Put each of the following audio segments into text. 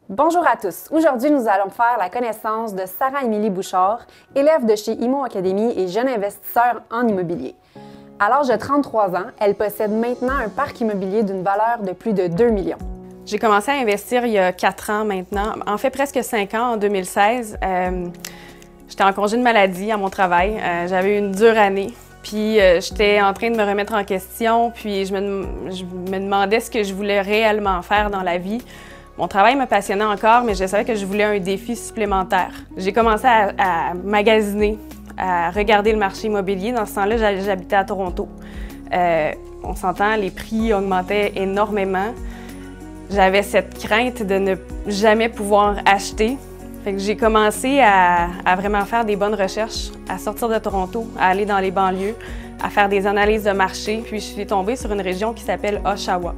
Bonjour à tous. Aujourd'hui, nous allons faire la connaissance de Sarah-Émilie Bouchard, élève de chez IMO Academy et jeune investisseur en immobilier. À l'âge de 33 ans, elle possède maintenant un parc immobilier d'une valeur de plus de 2 millions. J'ai commencé à investir il y a 4 ans maintenant, en fait presque 5 ans, en 2016. J'étais en congé de maladie à mon travail, j'avais eu une dure année. Puis j'étais en train de me remettre en question, puis je me demandais ce que je voulais réellement faire dans la vie. Mon travail me passionnait encore, mais je savais que je voulais un défi supplémentaire. J'ai commencé à magasiner, à regarder le marché immobilier. Dans ce temps-là, j'habitais à Toronto. On s'entend, les prix augmentaient énormément. J'avais cette crainte de ne jamais pouvoir acheter. Fait que j'ai commencé à vraiment faire des bonnes recherches, à sortir de Toronto, à aller dans les banlieues, à faire des analyses de marché. Puis je suis tombée sur une région qui s'appelle Oshawa.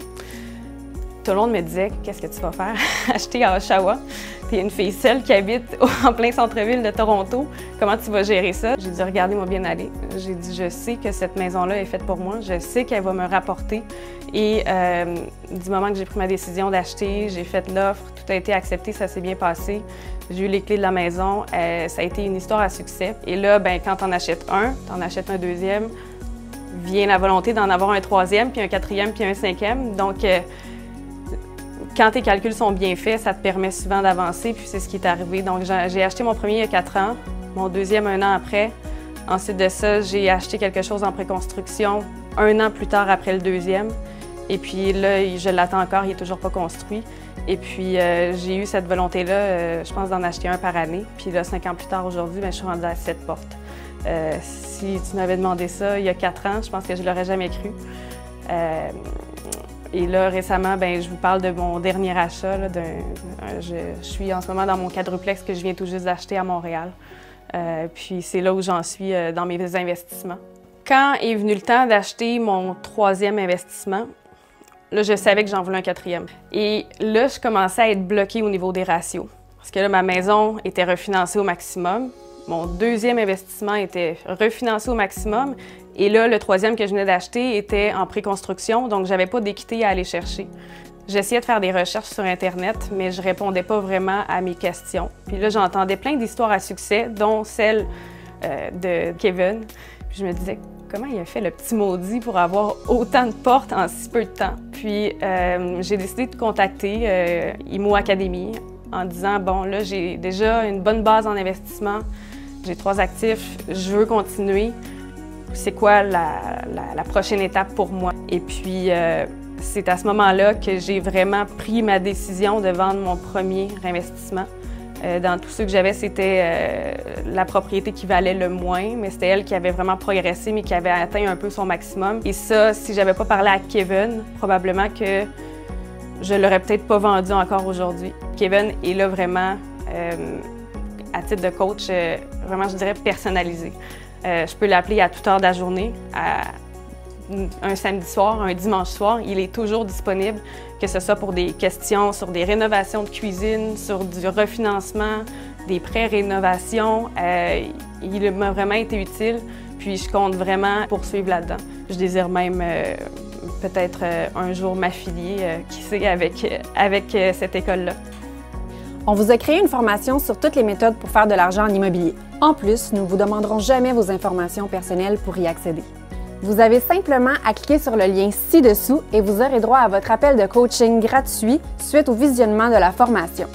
Tout le monde me disait « Qu'est-ce que tu vas faire? Acheter à Oshawa? T'es une fille seule qui habite en plein centre-ville de Toronto. Comment tu vas gérer ça? » J'ai dit « Regardez-moi bien aller. » J'ai dit « Je sais que cette maison-là est faite pour moi. Je sais qu'elle va me rapporter. » Et du moment que j'ai pris ma décision d'acheter, j'ai fait l'offre, tout a été accepté, ça s'est bien passé. J'ai eu les clés de la maison. Ça a été une histoire à succès. Et là, ben, quand t'en achètes un, t'en achètes un deuxième, vient la volonté d'en avoir un troisième, puis un quatrième, puis un cinquième. Donc, quand tes calculs sont bien faits, ça te permet souvent d'avancer, puis c'est ce qui est arrivé. Donc, j'ai acheté mon premier il y a 4 ans, mon deuxième 1 an après. Ensuite de ça, j'ai acheté quelque chose en préconstruction 1 an plus tard après le deuxième. Et puis là, je l'attends encore, il n'est toujours pas construit. Et puis, j'ai eu cette volonté-là, je pense, d'en acheter un par année. Puis là, 5 ans plus tard, aujourd'hui, je suis rendue à 7 portes. Si tu m'avais demandé ça il y a 4 ans, je pense que je ne l'aurais jamais cru. Et là, récemment, ben, je vous parle de mon dernier achat. Là, je suis en ce moment dans mon quadruplex que je viens tout juste d'acheter à Montréal. Puis c'est là où j'en suis dans mes investissements. Quand est venu le temps d'acheter mon 3e investissement, là, je savais que j'en voulais un 4e. Et là, je commençais à être bloquée au niveau des ratios. Parce que là, ma maison était refinancée au maximum. Mon 2e investissement était refinancé au maximum. Et là, le 3e que je venais d'acheter était en préconstruction, donc j'avais pas d'équité à aller chercher. J'essayais de faire des recherches sur Internet, mais je répondais pas vraiment à mes questions. Puis là, j'entendais plein d'histoires à succès, dont celle de Kevin. Puis je me disais, comment il a fait le petit maudit pour avoir autant de portes en si peu de temps? Puis j'ai décidé de contacter IMO Academy en disant, bon, là, j'ai déjà une bonne base en investissement, j'ai 3 actifs, je veux continuer. C'est quoi la prochaine étape pour moi? Et puis, c'est à ce moment-là que j'ai vraiment pris ma décision de vendre mon premier investissement. Dans tout ce que j'avais, c'était la propriété qui valait le moins, mais c'était elle qui avait vraiment progressé, mais qui avait atteint un peu son maximum. Et ça, si j'avais pas parlé à Kevin, probablement que je l'aurais peut-être pas vendu encore aujourd'hui. Kevin est là vraiment, à titre de coach, vraiment, je dirais, personnalisé. Je peux l'appeler à toute heure de la journée, un samedi soir, un dimanche soir. Il est toujours disponible, que ce soit pour des questions sur des rénovations de cuisine, sur du refinancement, des pré-rénovations. Il m'a vraiment été utile, puis je compte vraiment poursuivre là-dedans. Je désire même peut-être un jour m'affilier, qui sait, avec cette école-là. On vous a créé une formation sur toutes les méthodes pour faire de l'argent en immobilier. En plus, nous ne vous demanderons jamais vos informations personnelles pour y accéder. Vous avez simplement à cliquer sur le lien ci-dessous et vous aurez droit à votre appel de coaching gratuit suite au visionnement de la formation.